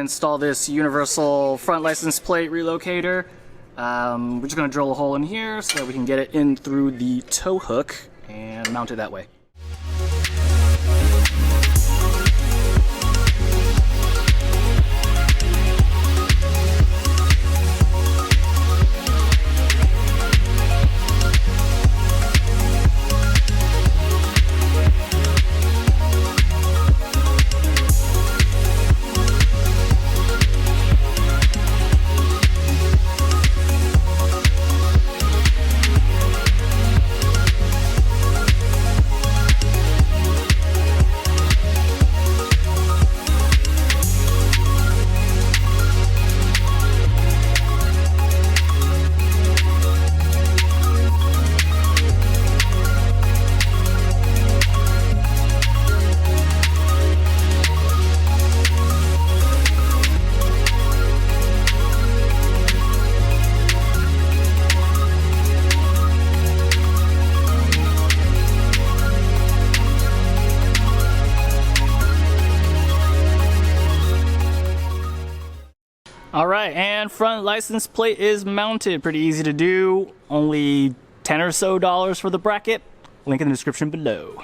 to install this universal front license plate relocator. We're just going to drill a hole in here so that we can get it in through the tow hook and mount it that way. Alright, and front license plate is mounted. Pretty easy to do. Only $10 or so for the bracket. Link in the description below.